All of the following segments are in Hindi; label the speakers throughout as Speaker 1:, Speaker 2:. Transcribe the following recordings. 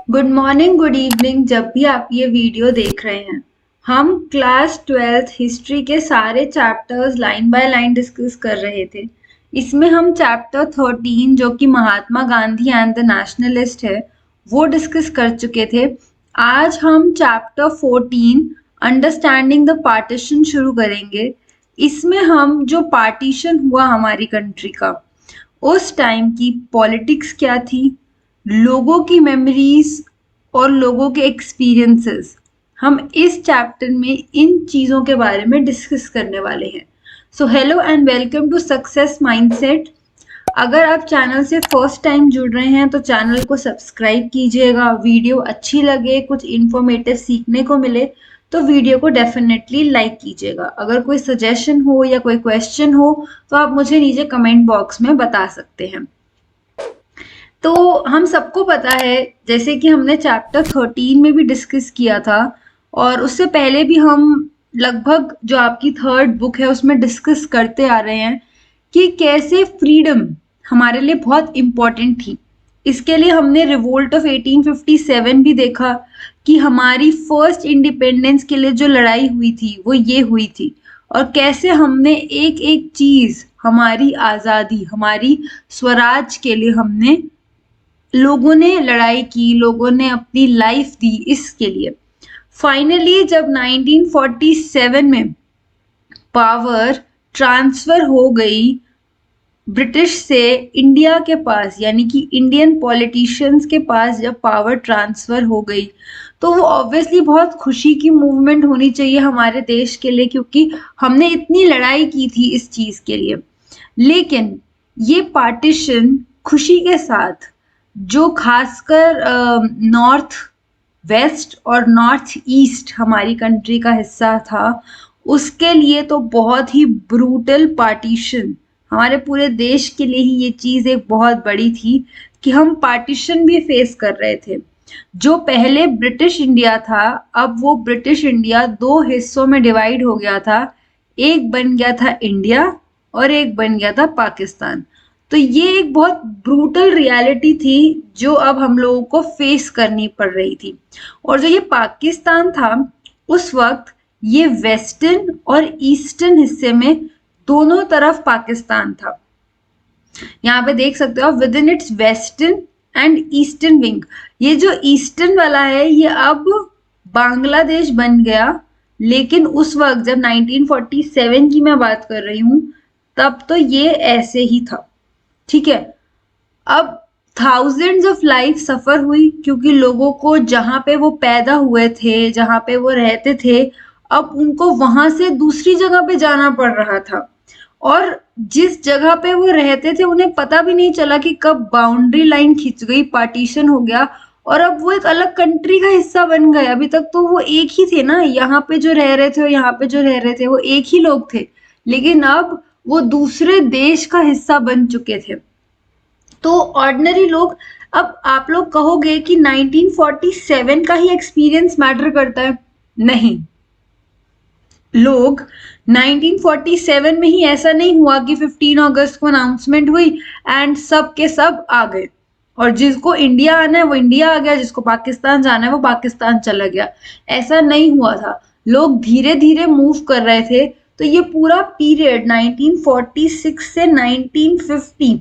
Speaker 1: Good morning, good evening. जब भी आप ये वीडियो देख रहे हैं, हम क्लास 12th हिस्ट्री के सारे chapters line by line discuss कर रहे थे। इसमें हम चैप्टर 13 जो कि Mahatma Gandhi and the nationalist है वो डिस्कस कर चुके थे। आज हम चैप्टर 14 अंडरस्टैंडिंग द पार्टीशन शुरू करेंगे। इसमें हम जो पार्टीशन हुआ हमारी कंट्री का, उस टाइम की पॉलिटिक्स क्या थी, लोगों की मेमोरीज और लोगों के एक्सपीरियंसेस, हम इस चैप्टर में इन चीज़ों के बारे में डिस्कस करने वाले हैं। So hello and welcome to success mindset. अगर आप चैनल से फर्स्ट टाइम जुड़ रहे हैं तो चैनल को सब्सक्राइब कीजिएगा। वीडियो अच्छी लगे, कुछ इन्फॉर्मेटिव सीखने को मिले तो वीडियो को डेफिनेटली लाइक कीजिएगा। अगर कोई सजेशन हो या कोई क्वेश्चन हो तो आप मुझे नीचे कमेंट बॉक्स में बता सकते हैं। तो हम सबको पता है, जैसे कि हमने चैप्टर 13 में भी डिस्कस किया था और उससे पहले भी हम लगभग जो आपकी थर्ड बुक है उसमें डिस्कस करते आ रहे हैं कि कैसे फ्रीडम हमारे लिए बहुत इम्पोर्टेंट थी। इसके लिए हमने रिवोल्ट ऑफ 1857 भी देखा कि हमारी फर्स्ट इंडिपेंडेंस के लिए जो लड़ाई हुई थी वो ये हुई थी, और कैसे हमने एक एक चीज, हमारी आज़ादी, हमारी स्वराज के लिए हमने लोगों ने लड़ाई की, लोगों ने अपनी लाइफ दी इसके लिए। फाइनली जब 1947 में पावर ट्रांसफर हो गई ब्रिटिश से इंडिया के पास, यानी कि इंडियन पॉलिटिशियंस के पास जब पावर ट्रांसफर हो गई, तो वो ऑब्वियसली बहुत खुशी की मूवमेंट होनी चाहिए हमारे देश के लिए, क्योंकि हमने इतनी लड़ाई की थी इस चीज के लिए। लेकिन ये पार्टीशन खुशी के साथ, जो खासकर नॉर्थ वेस्ट और नॉर्थ ईस्ट हमारी कंट्री का हिस्सा था, उसके लिए तो बहुत ही ब्रूटल पार्टीशन, हमारे पूरे देश के लिए ही ये चीज़ एक बहुत बड़ी थी कि हम पार्टीशन भी फेस कर रहे थे। जो पहले ब्रिटिश इंडिया था, अब वो ब्रिटिश इंडिया दो हिस्सों में डिवाइड हो गया था। एक बन गया था इंडिया और एक बन गया था पाकिस्तान। तो ये एक बहुत ब्रूटल रियलिटी थी जो अब हम लोगों को फेस करनी पड़ रही थी। और जो ये पाकिस्तान था, उस वक्त ये वेस्टर्न और ईस्टर्न हिस्से में दोनों तरफ पाकिस्तान था। यहाँ पे देख सकते हो आप, with in its western and eastern wing. ये जो ईस्टर्न वाला है ये अब बांग्लादेश बन गया, लेकिन उस वक्त जब 1947 की मैं बात कर रही हूँ तब तो ये ऐसे ही था। ठीक है, अब थाउजेंड्स ऑफ लाइफ सफर हुई, क्योंकि लोगों को जहां पे वो पैदा हुए थे, जहां पे वो रहते थे, अब उनको वहां से दूसरी जगह पे जाना पड़ रहा था। और जिस जगह पे वो रहते थे उन्हें पता भी नहीं चला कि कब बाउंड्री लाइन खिंच गई, पार्टीशन हो गया और अब वो एक अलग कंट्री का हिस्सा बन गए। अभी तक तो वो एक ही थे ना, यहाँ पे जो रह रहे थे और यहाँ पे जो रह रहे थे वो एक ही लोग थे, लेकिन अब वो दूसरे देश का हिस्सा बन चुके थे। तो ऑर्डिनरी लोग, अब आप लोग कहोगे कि 1947 का ही एक्सपीरियंस मैटर करता है। नहीं, लोग 1947 में ही ऐसा नहीं हुआ कि 15 अगस्त को अनाउंसमेंट हुई एंड सब के सब आ गए, और जिसको इंडिया आना है वो इंडिया आ गया, जिसको पाकिस्तान जाना है वो पाकिस्तान चला गया। ऐसा नहीं हुआ था, लोग धीरे धीरे मूव कर रहे थे। तो ये पूरा पीरियड 1946 से 1950,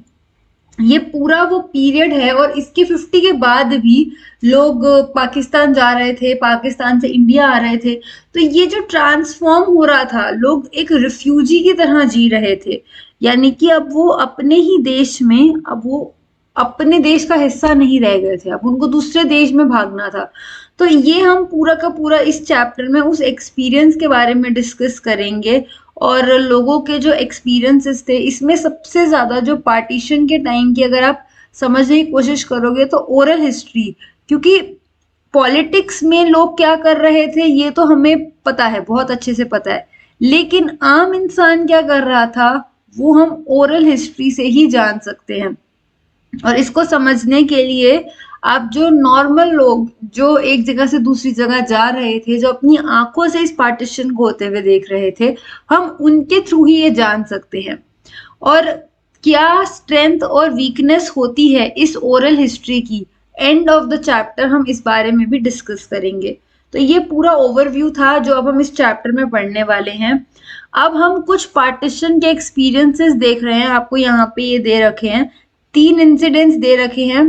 Speaker 1: ये पूरा वो पीरियड है, और इसके 50 के बाद भी लोग पाकिस्तान जा रहे थे, पाकिस्तान से इंडिया आ रहे थे। तो ये जो ट्रांसफॉर्म हो रहा था, लोग एक रिफ्यूजी की तरह जी रहे थे, यानी कि अब वो अपने ही देश में, अब वो अपने देश का हिस्सा नहीं रह गए थे, अब उनको दूसरे देश में भागना था। तो ये हम पूरा का पूरा इस चैप्टर में उस एक्सपीरियंस के बारे में डिस्कस करेंगे, और लोगों के जो एक्सपीरियंसेस थे, इसमें सबसे ज्यादा जो पार्टीशन के टाइम की अगर आप समझने की कोशिश करोगे तो ओरल हिस्ट्री, क्योंकि पॉलिटिक्स में लोग क्या कर रहे थे ये तो हमें पता है, बहुत अच्छे से पता है, लेकिन आम इंसान क्या कर रहा था वो हम ओरल हिस्ट्री से ही जान सकते हैं। और इसको समझने के लिए आप जो नॉर्मल लोग जो एक जगह से दूसरी जगह जा रहे थे, जो अपनी आंखों से इस पार्टीशन को होते हुए देख रहे थे, हम उनके थ्रू ही ये जान सकते हैं। और क्या स्ट्रेंथ और वीकनेस होती है इस ओरल हिस्ट्री की, एंड ऑफ द चैप्टर हम इस बारे में भी डिस्कस करेंगे। तो ये पूरा ओवरव्यू था जो अब हम इस चैप्टर में पढ़ने वाले हैं। अब हम कुछ पार्टीशन के एक्सपीरियंसेस देख रहे हैं, आपको यहाँ पे ये दे रखे हैं, 3 इंसिडेंट्स दे रखे हैं,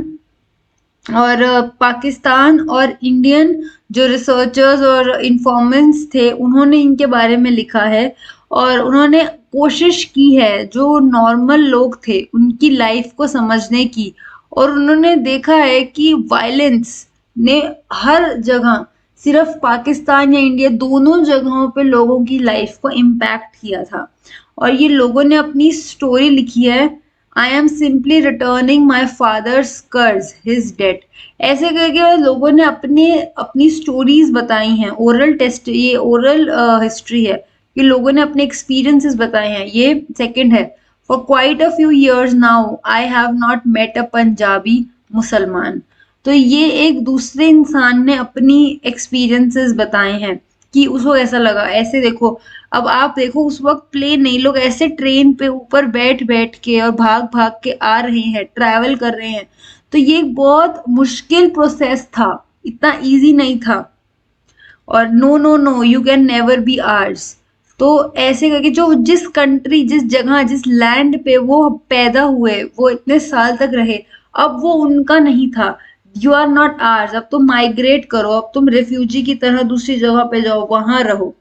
Speaker 1: और पाकिस्तान और इंडियन जो रिसर्चर्स और इन्फॉर्मेंट्स थे उन्होंने इनके बारे में लिखा है, और उन्होंने कोशिश की है जो नॉर्मल लोग थे उनकी लाइफ को समझने की, और उन्होंने देखा है कि वायलेंस ने हर जगह, सिर्फ पाकिस्तान या इंडिया, दोनों जगहों पे लोगों की लाइफ को इम्पैक्ट किया था। और ये लोगों ने अपनी स्टोरी लिखी है, I am simply returning my father's कर्ज हिज डेट। ऐसे करके लोगों ने अपनी स्टोरीज बताई हैं, ओरल टेस्ट, ये ओरल हिस्ट्री है, ये लोगों ने अपने एक्सपीरियंसेस बताए हैं। ये सेकंड है, for quite a few years now I have not met a Punjabi Musalman. तो ये एक दूसरे इंसान ने अपनी एक्सपीरियंसेस बताए हैं कि उसको ऐसा लगा। ऐसे देखो, अब आप देखो उस वक्त प्लेन नहीं, लोग ऐसे ट्रेन पे ऊपर बैठ बैठ के और भाग भाग के आ रहे हैं, ट्रैवल कर रहे हैं। तो ये एक बहुत मुश्किल प्रोसेस था, इतना इजी नहीं था। और no no no you can never be ours. तो ऐसे करके जो जिस कंट्री, जिस जगह, जिस लैंड पे वो पैदा हुए, वो इतने साल तक रहे, अब वो उनका नहीं था। यू आर नॉट आर्स, अब तुम माइग्रेट करो, अब तुम रेफ्यूजी की तरह दूसरी जगह पे जाओ, वहां रहो।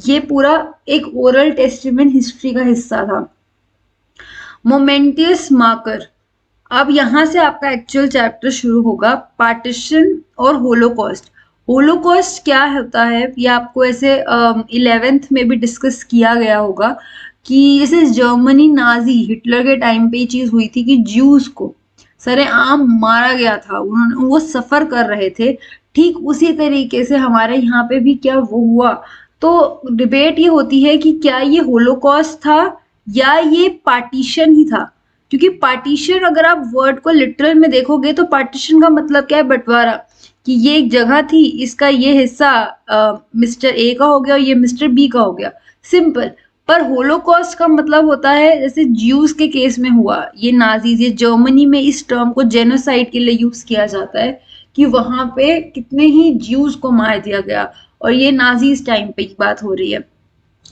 Speaker 1: ये पूरा एक ओरल टेस्टिमेंट हिस्ट्री का हिस्सा था। मोमेंटियस मार्कर, अब यहाँ से आपका एक्चुअल चैप्टर शुरू होगा, पार्टीशन और होलोकॉस्ट। होलोकॉस्ट क्या होता है ये आपको ऐसे 11th में भी डिस्कस किया गया होगा, कि जैसे जर्मनी नाजी हिटलर के टाइम पे ये चीज हुई थी कि ज्यूज को सरेआम मारा गया था, उन्होंने वो सफर कर रहे थे। ठीक उसी तरीके से हमारे यहाँ पे भी क्या वो हुआ। तो डिबेट ये होती है कि क्या ये होलोकॉस्ट था या ये पार्टीशन ही था। क्योंकि पार्टीशन, अगर आप वर्ड को लिटरल में देखोगे तो पार्टीशन का मतलब क्या है, बंटवारा, कि ये एक जगह थी, इसका ये हिस्सा मिस्टर ए का हो गया और ये मिस्टर बी का हो गया, सिंपल। पर होलोकॉस्ट का मतलब होता है, जैसे ज्यूज के केस में हुआ, ये नाजीज, ये जर्मनी में इस टर्म को जेनोसाइड के लिए यूज किया जाता है, कि वहां पे कितने ही ज्यूज को मार दिया गया, और ये नाजीज टाइम पे की बात हो रही है।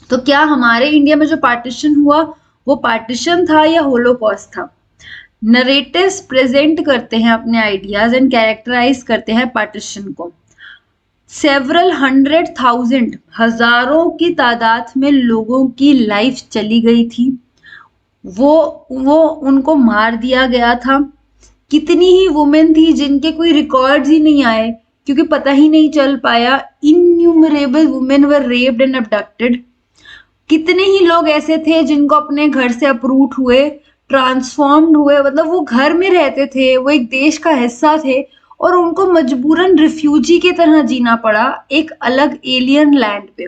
Speaker 1: तो क्या हमारे इंडिया में जो पार्टीशन हुआ वो पार्टीशन था या होलोकॉस्ट था? नरेटिव्स प्रेजेंट करते हैं अपने आइडियाज एंड कैरेक्टराइज करते हैं पार्टीशन को। सेवरल 100,000, हजारों की तादाद में लोगों की लाइफ चली गई थी, वो उनको मार दिया गया था। कितनी ही वुमेन थी जिनके कोई रिकॉर्ड्स ही नहीं आए, क्योंकि पता ही नहीं चल पाया। Innumerable women were raped and abducted. कितने ही लोग ऐसे थे जिनको अपने घर से अपरूट हुए, ट्रांसफॉर्म्ड हुए, मतलब वो घर में रहते थे, वो एक देश का हिस्सा थे, और उनको मजबूरन रिफ्यूजी की तरह जीना पड़ा एक अलग एलियन लैंड पे।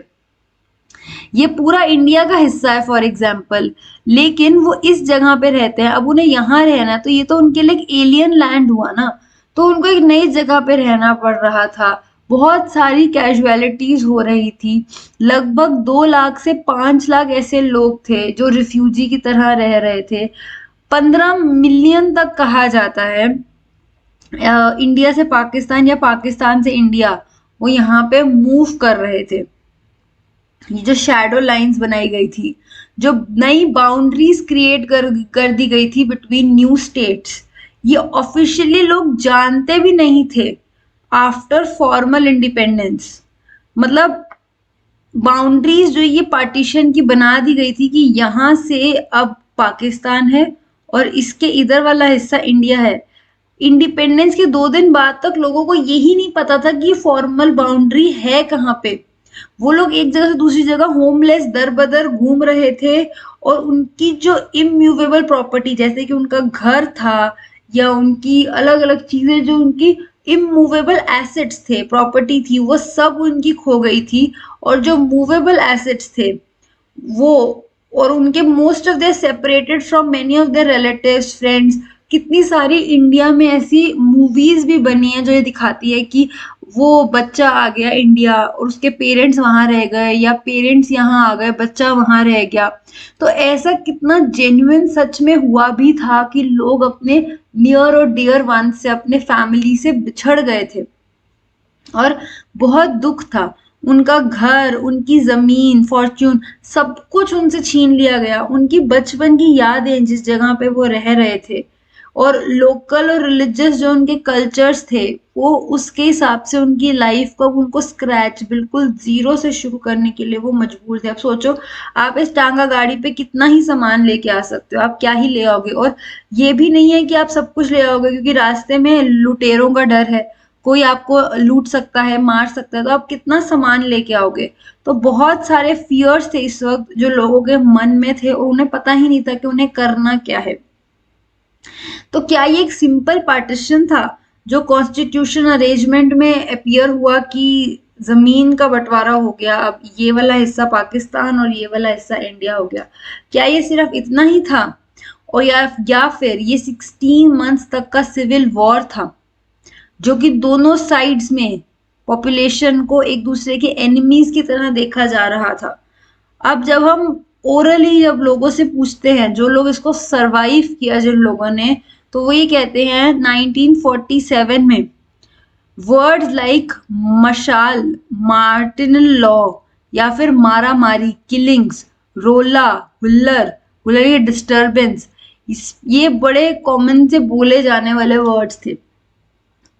Speaker 1: ये पूरा इंडिया का हिस्सा है फॉर एग्जाम्पल, लेकिन वो इस जगह पे रहते हैं। अब उन्हें यहाँ रहना, तो ये तो उनके लिए एक एलियन लैंड हुआ ना, तो उनको एक नई जगह पे रहना पड़ रहा था। बहुत सारी कैजुअलिटीज हो रही थी। लगभग 2 लाख से 5 लाख ऐसे लोग थे जो रिफ्यूजी की तरह रह रहे थे। 15 मिलियन तक कहा जाता है इंडिया से पाकिस्तान या पाकिस्तान से इंडिया, वो यहाँ पे मूव कर रहे थे। ये जो शैडो लाइंस बनाई गई थी, जो नई बाउंड्रीज क्रिएट कर दी गई थी बिटवीन न्यू स्टेट्स, ये ऑफिशियली लोग जानते भी नहीं थे आफ्टर फॉर्मल इंडिपेंडेंस। मतलब बाउंड्रीज जो ये पार्टीशन की बना दी गई थी कि यहाँ से अब पाकिस्तान है और इसके इधर वाला हिस्सा इंडिया है। इंडिपेंडेंस के 2 दिन बाद तक लोगों को यही नहीं पता था कि फॉर्मल बाउंड्री है कहाँ पे। वो लोग एक जगह से दूसरी जगह होमलेस दर बदर घूम रहे थे, और उनकी जो इमूवेबल प्रॉपर्टी, जैसे कि उनका घर था या उनकी अलग अलग चीजें, जो उनकी इमूवेबल एसेट्स थे, प्रॉपर्टी थी, वो सब उनकी खो गई थी। और जो मूवेबल एसेट्स थे वो, और उनके most of their separated from many of their relatives, friends. कितनी सारी इंडिया में ऐसी मूवीज भी बनी है जो ये दिखाती है कि वो बच्चा आ गया इंडिया और उसके पेरेंट्स वहां रह गए, या पेरेंट्स यहाँ आ गए बच्चा वहां रह गया। तो ऐसा कितना जेन्युइन सच में हुआ भी था कि लोग अपने नियर और डियर वन से, अपने फैमिली से बिछड़ गए थे और बहुत दुख था। उनका घर, उनकी जमीन, फॉर्च्यून, सब कुछ उनसे छीन लिया गया। उनकी बचपन की यादें, जिस जगह पे वो रह रहे थे, और लोकल और रिलीजियस जो उनके कल्चर्स थे, वो उसके हिसाब से उनकी लाइफ को, उनको स्क्रैच, बिल्कुल जीरो से शुरू करने के लिए वो मजबूर थे। अब सोचो, आप इस टांगा गाड़ी पे कितना ही सामान लेके आ सकते हो, आप क्या ही ले आओगे। और ये भी नहीं है कि आप सब कुछ ले आओगे, क्योंकि रास्ते में लुटेरों का डर है, कोई आपको लूट सकता है, मार सकता है, तो आप कितना सामान लेके आओगे। तो बहुत सारे फियर्स थे इस वक्त जो लोगों के मन में थे, और उन्हें पता ही नहीं था कि उन्हें करना क्या है। तो क्या ये एक सिंपल पार्टीशन था जो कॉन्स्टिट्यूशन अरेंजमेंट में अपीयर हुआ कि जमीन का बंटवारा हो गया, अब ये वाला हिस्सा पाकिस्तान और ये वाला हिस्सा इंडिया हो गया? क्या ये सिर्फ इतना ही था? और या फिर ये 16 मंथ्स तक का सिविल वॉर था, जो कि दोनों साइड्स में पॉपुलेशन को एक दूसरे के एनिमीज की तरह देखा जा रहा था? अब जब हम ओरली जब लोगों से पूछते हैं, जो लोग इसको सरवाइव किया जिन लोगों ने, तो वो ये कहते हैं 1947 में वर्ड्स लाइक मशाल, मार्टिनल लॉ, या फिर मारा मारी, किलिंग्स, रोला, हुल्लर, हुल्लर ये डिस्टर्बेंस, ये बड़े कॉमन से बोले जाने वाले वर्ड्स थे।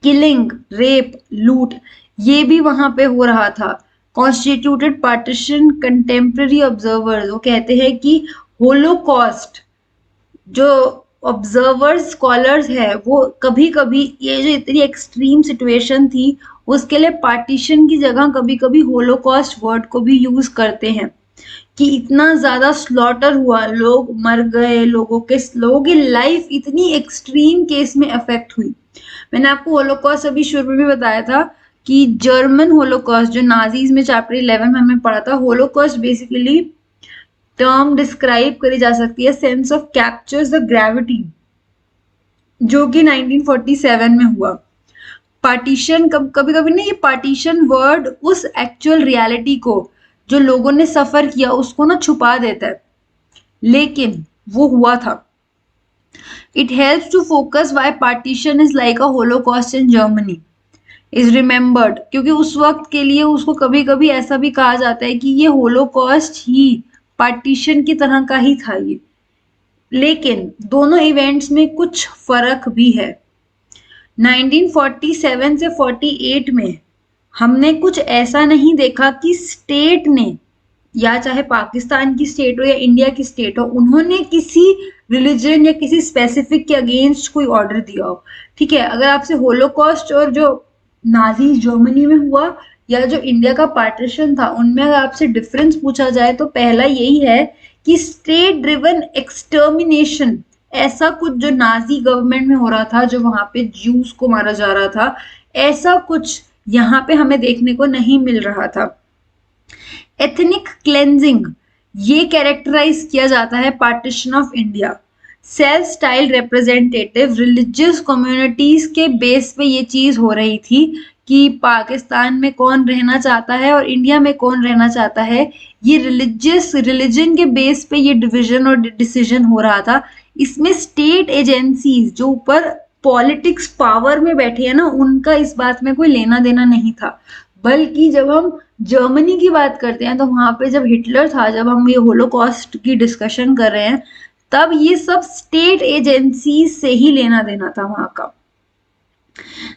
Speaker 1: किलिंग, रेप, लूट, ये भी वहां पे हो रहा था। कॉन्स्टिट्यूटेड पार्टीशन, कंटेम्प्रेरी ऑब्जर्वर्स वो कहते हैं कि होलोकॉस्ट, जो ऑब्जर्वर्स स्कॉलर्स है, वो कभी कभी ये जो इतनी एक्सट्रीम सिचुएशन थी, उसके लिए पार्टीशन की जगह कभी कभी होलोकॉस्ट वर्ड को भी यूज करते हैं कि इतना ज्यादा स्लॉटर हुआ, लोग मर गए, लोगों की लाइफ इतनी एक्सट्रीम केस में अफेक्ट हुई। मैंने आपको होलोकॉस्ट अभी शुरू में भी बताया था कि जर्मन होलोकॉस्ट, जो नाजीज में चैप्टर 11 में हमने पढ़ा था, होलोकॉस्ट बेसिकली टर्म डिस्क्राइब करी जा सकती है sense of captures the gravity, जो कि 1947 में हुआ। पार्टीशन, कभी कभी ना ये पार्टीशन वर्ड उस एक्चुअल रियलिटी को जो लोगों ने सफर किया उसको ना छुपा देता है, लेकिन वो हुआ था। It helps to focus why partition is like a Holocaust in Germany is remembered, क्योंकि उस वक्त के लिए उसको कभी कभी ऐसा भी कहा जाता है कि ये होलोकॉस्ट ही पार्टीशन की तरह का ही था ये। लेकिन दोनों इवेंट्स में कुछ फर्क भी है। 1947 से 48 में हमने कुछ ऐसा नहीं देखा कि स्टेट ने, या चाहे पाकिस्तान की स्टेट हो या इंडिया की स्टेट हो, उन्होंने किसी रिलीजन या किसी स्पेसिफिक के अगेंस्ट कोई ऑर्डर दिया हो। ठीक है, अगर आपसे होलोकॉस्ट और जो नाजी जर्मनी में हुआ या जो इंडिया का पार्टीशन था, उनमें अगर आपसे डिफरेंस पूछा जाए तो पहला यही है कि स्टेट ड्रिवन एक्सटर्मिनेशन, ऐसा कुछ जो नाजी गवर्नमेंट में हो रहा था, जो वहां पे ज्यूज को मारा जा रहा था, ऐसा कुछ यहाँ पे हमें देखने को नहीं मिल रहा था। एथनिक क्लेंजिंग, ये कैरेक्टराइज किया जाता है partition of India. Self style representative religious communities के बेस पे ये चीज हो रही थी कि पाकिस्तान में कौन रहना चाहता है और इंडिया में कौन रहना चाहता है। ये रिलीजन के बेस पे ये डिवीजन और डिसीजन हो रहा था। इसमें स्टेट एजेंसीज जो ऊपर पॉलिटिक्स पावर में बैठे हैं ना, उनका इस बात में कोई लेना देना नहीं था। बल्कि जब हम जर्मनी की बात करते हैं तो वहां पे जब हिटलर था, जब हम ये होलोकॉस्ट की डिस्कशन कर रहे हैं, तब ये सब स्टेट एजेंसी से ही लेना देना था वहां का।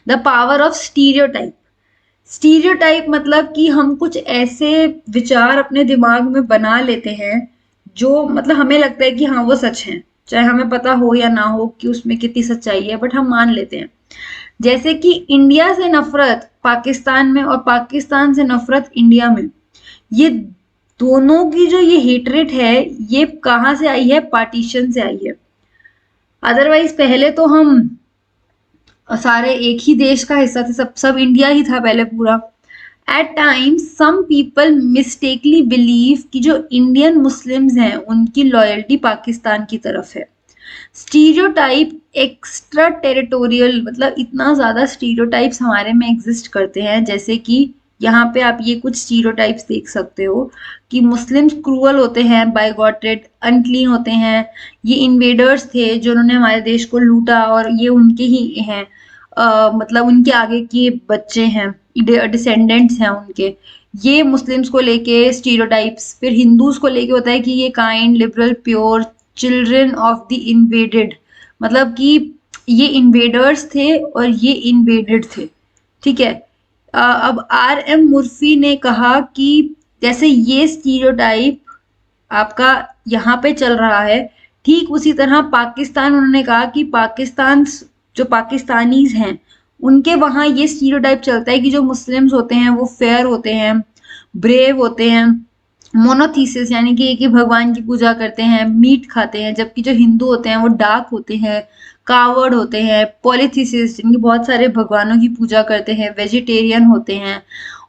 Speaker 1: The power of stereotype, stereotype मतलब कि हम कुछ ऐसे विचार अपने दिमाग में बना लेते हैं जो मतलब हमें लगता है कि हाँ वो सच है, चाहे हमें पता हो या ना हो कि उसमें कितनी सच्चाई है, बट हम मान लेते हैं। जैसे कि इंडिया से नफरत पाकिस्तान में और पाकिस्तान से नफरत इंडिया में, ये दोनों की जो ये हेटरेट है, ये कहाँ से आई है? पार्टीशन से आई है। अदरवाइज पहले तो हम सारे एक ही देश का हिस्सा थे, सब इंडिया ही था पहले पूरा। At times some people mistakenly believe कि जो इंडियन मुस्लिम्स हैं उनकी लॉयल्टी पाकिस्तान की तरफ है। स्टीरियोटाइप एक्स्ट्रा टेरिटोरियल, मतलब इतना ज्यादा स्टीरियोटाइप्स हमारे में एग्जिस्ट करते हैं, जैसे कि यहाँ पे आप ये कुछ स्टीरियोटाइप्स देख सकते हो कि मुस्लिम्स क्रूअल होते हैं, बाइगॉटेड, अनक्लीन होते हैं, ये इन्वेडर्स थे जिन्होंने हमारे देश को लूटा और ये उनके ही हैं, मतलब उनके आगे के बच्चे हैं, डिसेंडेंट्स हैं उनके। ये मुस्लिम्स को लेके स्टीरियोटाइप्स। फिर हिंदूज को लेके होता है कि ये kind, liberal, pure, children of the invaded, मतलब कि ये इन्वेडर्स थे और ये इन्वेडेड थे। ठीक है। अब R.M. मुर्फी ने कहा कि जैसे ये स्टीरियोटाइप आपका यहाँ पे चल रहा है, ठीक उसी तरह पाकिस्तान, उन्होंने कहा कि पाकिस्तान, जो पाकिस्तानीज हैं उनके वहां ये स्टीरियोटाइप चलता है कि जो मुस्लिम्स होते हैं वो फेयर होते हैं, ब्रेव होते हैं, मोनोथीसिस यानी कि एक ही भगवान की पूजा करते हैं, मीट खाते हैं, जबकि जो हिंदू होते हैं वो डार्क होते हैं, कावर्ड होते हैं, पॉलीथीसिस जिनके बहुत सारे भगवानों की पूजा करते हैं, वेजिटेरियन होते हैं।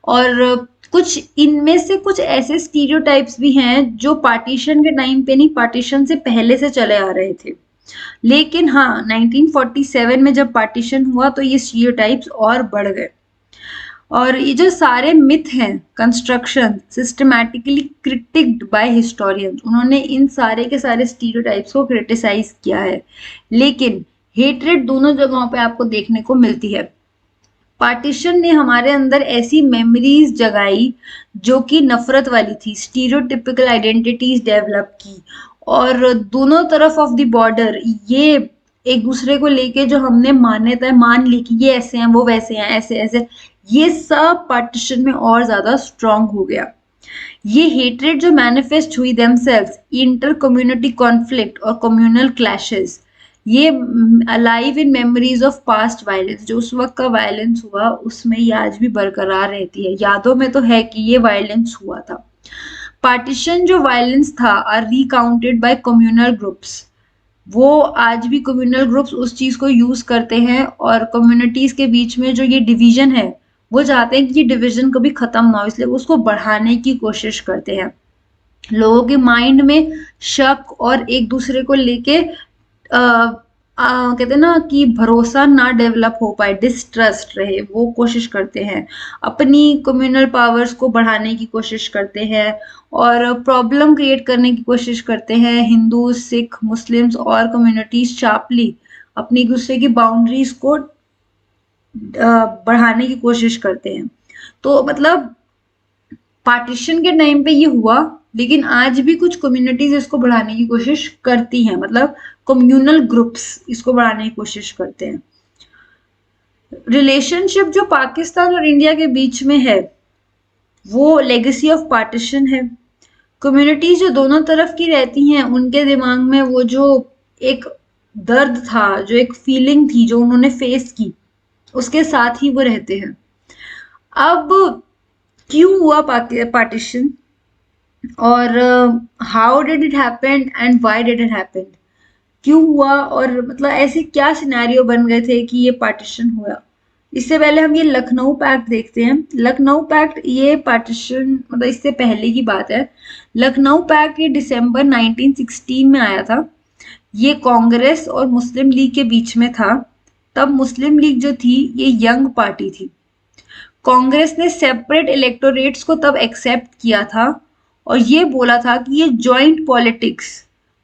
Speaker 1: और कुछ इनमें से कुछ ऐसे स्टीरियोटाइप्स भी हैं जो पार्टीशन के टाइम पे नहीं, पार्टीशन से पहले से चले आ रहे थे, लेकिन हाँ 1947 में जब पार्टीशन हुआ तो ये स्टीरियोटाइप्स और बढ़ गए। और ये जो सारे मिथ हैं, construction systematically critiqued by historians, उन्होंने इन सारे के सारे स्टीरियोटाइप्स को क्रिटिसाइज किया है, लेकिन हेट्रेड दोनों जगहों पे आपको देखने को मिलती है। पार्टीशन ने हमारे अंदर ऐसी मेमोरीज जगाई जो कि नफरत वाली थी, स्टीरियोटिपिकल आइडेंटिटीज डेवलप की, और दोनों तरफ ऑफ द बॉर्डर ये एक दूसरे को लेके जो हमने मान्यता मान ली कि ये ऐसे हैं, वो वैसे हैं, ऐसे ऐसे, ये सब पार्टीशन में और ज्यादा स्ट्रांग हो गया। ये हेट्रेड जो मैनिफेस्ट हुई देमसेल्व्स, इंटर कम्युनिटी कॉन्फ्लिक्ट और कम्युनल क्लैशेस, ये alive in memories of past violence, जो उस वक्त का वायलेंस हुआ उसमें ये आज भी बरकरार रहती है, यादों में तो है कि ये वायलेंस हुआ था। पार्टीशन जो वायलेंस था are recounted by communal groups, वो आज भी कम्युनल ग्रुप्स उस चीज को यूज करते हैं, और कम्युनिटीज के बीच में जो ये डिवीजन है वो चाहते हैं कि ये डिवीजन कभी खत्म ना हो, इसलिए वो उसको बढ़ाने की कोशिश करते हैं। लोगों के माइंड में शक और एक दूसरे को लेके कहते हैं ना कि भरोसा ना डेवलप हो पाए, डिस्ट्रस्ट रहे, वो कोशिश करते हैं, अपनी कम्युनल पावर्स को बढ़ाने की कोशिश करते हैं और प्रॉब्लम क्रिएट करने की कोशिश करते हैं। हिंदू, सिख, मुस्लिम्स और कम्युनिटीज शार्पली अपनी एक दूसरे की बाउंड्रीज को बढ़ाने की कोशिश करते हैं। तो मतलब पार्टीशन के टाइम पे ये हुआ, लेकिन आज भी कुछ कम्युनिटीज इसको बढ़ाने की कोशिश करती हैं, मतलब कम्युनल ग्रुप्स इसको बढ़ाने की कोशिश करते हैं। रिलेशनशिप जो पाकिस्तान और इंडिया के बीच में है वो लेगेसी ऑफ पार्टीशन है। कम्युनिटीज जो दोनों तरफ की रहती हैं उनके दिमाग में वो जो एक दर्द था, जो एक फीलिंग थी जो उन्होंने फेस की, उसके साथ ही वो रहते हैं। अब क्यों हुआ पार्टीशन, और how did it happen and why did it happen, क्यों हुआ और मतलब ऐसे क्या सिनेरियो बन गए थे कि ये पार्टीशन हुआ। इससे पहले हम ये लखनऊ पैक्ट देखते हैं। लखनऊ पैक्ट ये पार्टीशन मतलब इससे पहले की बात है। लखनऊ पैक्ट ये दिसंबर 1916 में आया था। ये कांग्रेस और मुस्लिम लीग के बीच में था। तब मुस्लिम लीग जो थी ये यंग पार्टी थी। कांग्रेस ने सेपरेट इलेक्टोरेट्स को तब एक्सेप्ट किया था और ये बोला था कि ये जॉइंट पॉलिटिक्स,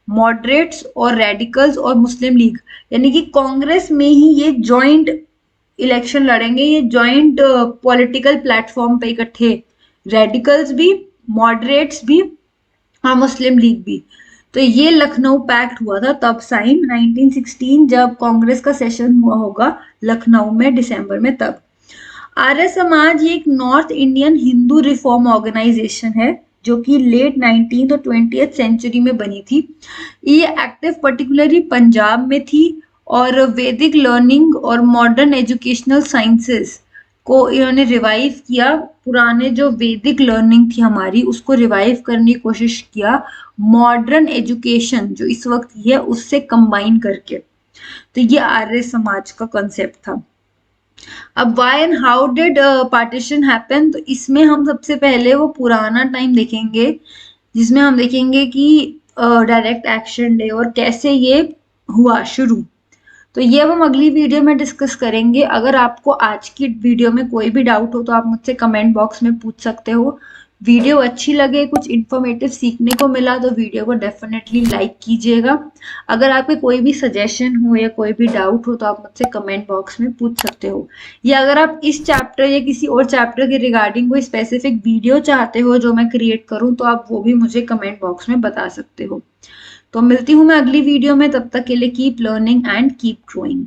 Speaker 1: मॉडरेट्स और रेडिकल्स और मुस्लिम लीग, यानी कि कांग्रेस में ही ये जॉइंट इलेक्शन लड़ेंगे, ये जॉइंट पॉलिटिकल प्लेटफॉर्म पे इकट्ठे, रेडिकल्स भी, मॉडरेट्स भी और मुस्लिम लीग भी। तो ये लखनऊ पैक्ट हुआ था तब साइन 1916, जब कांग्रेस का सेशन हुआ होगा लखनऊ में दिसंबर में। तब आर्य समाज ये एक north Indian Hindu reform organization है जो कि लेट 19th और 20th सेंचुरी में बनी थी। ये एक्टिव पर्टिकुलरली पंजाब में थी और वैदिक लर्निंग और मॉडर्न एजुकेशनल साइंसेस को इन्होंने रिवाइव किया। पुराने जो वैदिक लर्निंग थी हमारी उसको रिवाइव करने की कोशिश किया, मॉडर्न एजुकेशन जो इस वक्त है उससे कंबाइन करके। तो ये आर्य समाज का कॉन्सेप्ट था। अब why and how did partition happen, तो इसमें हम सबसे पहले वो पुराना टाइम देखेंगे जिसमें हम देखेंगे कि डायरेक्ट एक्शन डे और कैसे ये हुआ शुरू। तो ये अब हम अगली वीडियो में डिस्कस करेंगे। अगर आपको आज की वीडियो में कोई भी डाउट हो तो आप मुझसे कमेंट बॉक्स में पूछ सकते हो। वीडियो अच्छी लगे, कुछ इन्फॉर्मेटिव सीखने को मिला तो वीडियो को डेफिनेटली लाइक कीजिएगा। अगर आपके कोई भी सजेशन हो या कोई भी डाउट हो तो आप मुझसे कमेंट बॉक्स में पूछ सकते हो। या अगर आप इस चैप्टर या किसी और चैप्टर के रिगार्डिंग कोई स्पेसिफिक वीडियो चाहते हो जो मैं क्रिएट करूँ तो आप वो भी मुझे कमेंट बॉक्स में बता सकते हो। तो मिलती हूँ मैं अगली वीडियो में, तब तक के लिए keep learning and keep growing.